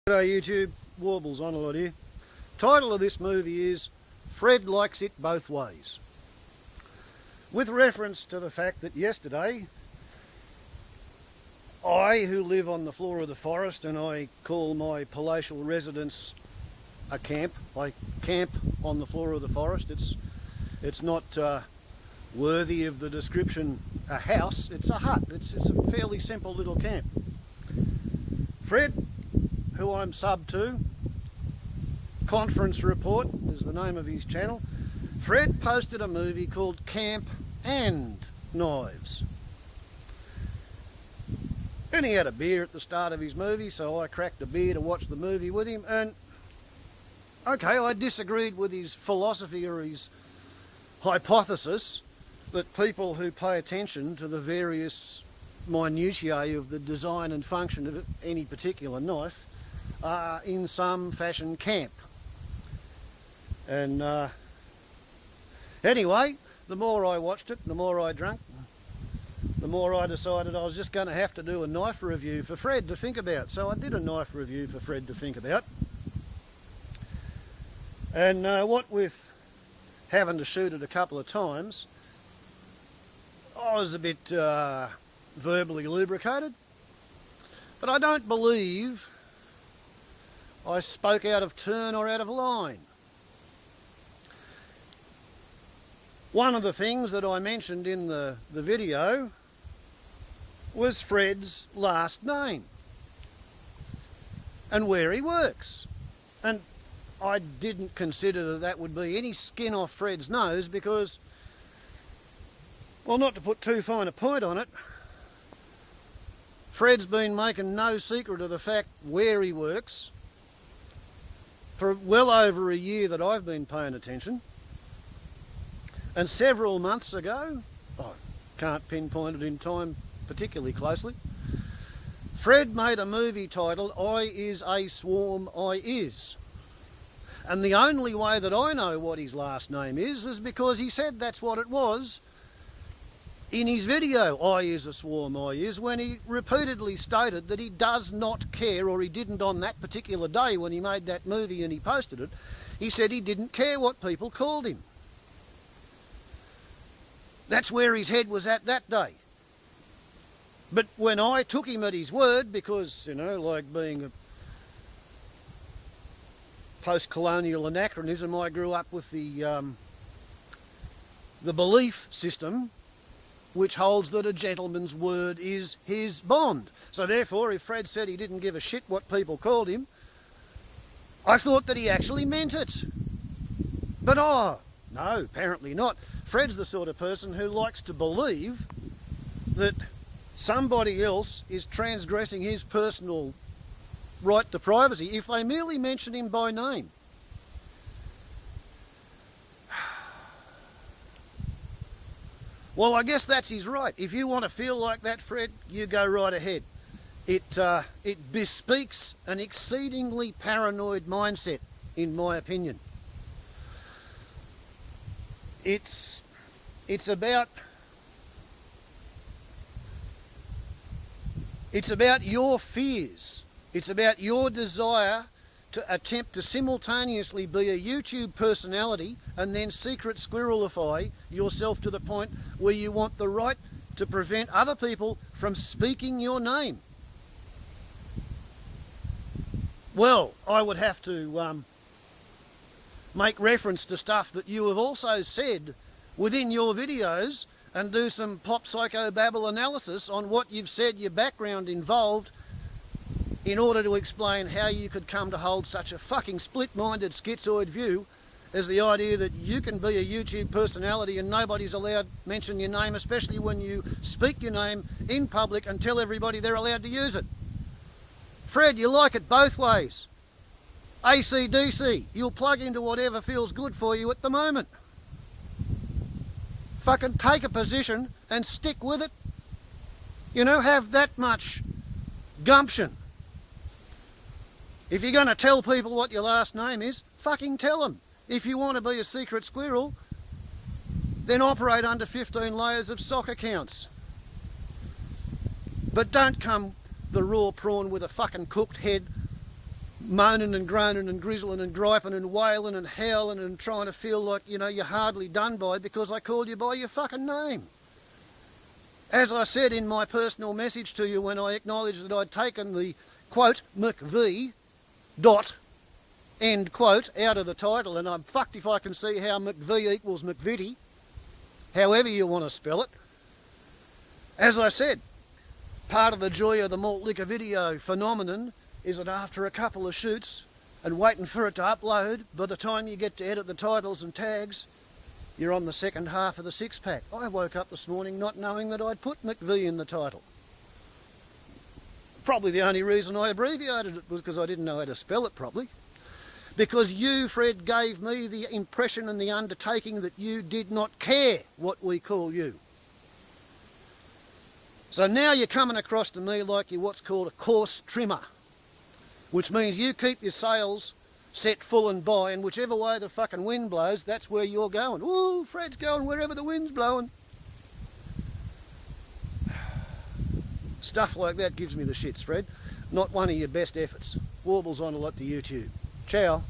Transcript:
G'day YouTube, Warbles on a lot here. Title of this movie is Fred Likes It Both Ways. With reference to the fact that yesterday, I, who live on the floor of the forest, and I call my palatial residence a camp. I camp on the floor of the forest. It's not worthy of the description a house, it's a hut. It's a fairly simple little camp. Fred, who I'm sub to, Conference Report is the name of his channel. Fred posted a movie called Camp and Knives. And he had a beer at the start of his movie, so I cracked a beer to watch the movie with him. And okay, I disagreed with his philosophy or his hypothesis that people who pay attention to the various minutiae of the design and function of any particular knife are in some fashion camp. And anyway, the more I watched it, the more I drank, the more I decided I was just going to have to do a knife review for Fred to think about. So I did a knife review for Fred to think about. And what with having to shoot it a couple of times, I was a bit verbally lubricated. But I don't believe I spoke out of turn or out of line. One of the things that I mentioned in the video was Fred's last name and where he works. And I didn't consider that that would be any skin off Fred's nose because, well, not to put too fine a point on it, Fred's been making no secret of the fact where he works for well over a year that I've been paying attention. And several months ago, I can't pinpoint it in time particularly closely, Fred made a movie titled I Is a Swarm I Is. And the only way that I know what his last name is because he said that's what it was in his video, I Is a Swarm I Is, when he repeatedly stated that he does not care, or he didn't on that particular day when he made that movie and he posted it, he said he didn't care what people called him. That's where his head was at that day. But when I took him at his word, because, you know, like being a post-colonial anachronism, I grew up with the belief system which holds that a gentleman's word is his bond. So therefore, if Fred said he didn't give a shit what people called him, I thought that he actually meant it. But no, apparently not. Fred's the sort of person who likes to believe that somebody else is transgressing his personal right to privacy if they merely mention him by name. Well, I guess that's his right. If you want to feel like that, Fred, you go right ahead. It bespeaks an exceedingly paranoid mindset, in my opinion. It's about your fears. It's about your desire to attempt to simultaneously be a YouTube personality and then secret squirrelify yourself to the point where you want the right to prevent other people from speaking your name. Well, I would have to make reference to stuff that you have also said within your videos and do some pop psychobabble analysis on what you've said your background involved in order to explain how you could come to hold such a fucking split-minded schizoid view as the idea that you can be a YouTube personality and nobody's allowed to mention your name, especially when you speak your name in public and tell everybody they're allowed to use it. Fred, you like it both ways. AC/DC, you'll plug into whatever feels good for you at the moment. Fucking take a position and stick with it. You know, have that much gumption. If you're going to tell people what your last name is, fucking tell them. If you want to be a secret squirrel, then operate under 15 layers of sock accounts. But don't come the raw prawn with a fucking cooked head moaning and groaning and grizzling and griping and wailing and howling and trying to feel like, you know, you're hardly done by because I called you by your fucking name. As I said in my personal message to you when I acknowledged that I'd taken the, quote, McV, dot, end quote, out of the title, and I'm fucked if I can see how McV equals McVitie, however you want to spell it. As I said, part of the joy of the malt liquor video phenomenon is that after a couple of shoots and waiting for it to upload, by the time you get to edit the titles and tags, you're on the second half of the six-pack. I woke up this morning not knowing that I'd put McV in the title. Probably the only reason I abbreviated it was because I didn't know how to spell it properly. Because you, Fred, gave me the impression and the undertaking that you did not care what we call you. So now you're coming across to me like you're what's called a course trimmer, which means you keep your sails set full and by, and whichever way the fucking wind blows, that's where you're going. Ooh, Fred's going wherever the wind's blowing. Stuff like that gives me the shits, Fred. Not one of your best efforts. Warbles on a lot to YouTube. Ciao.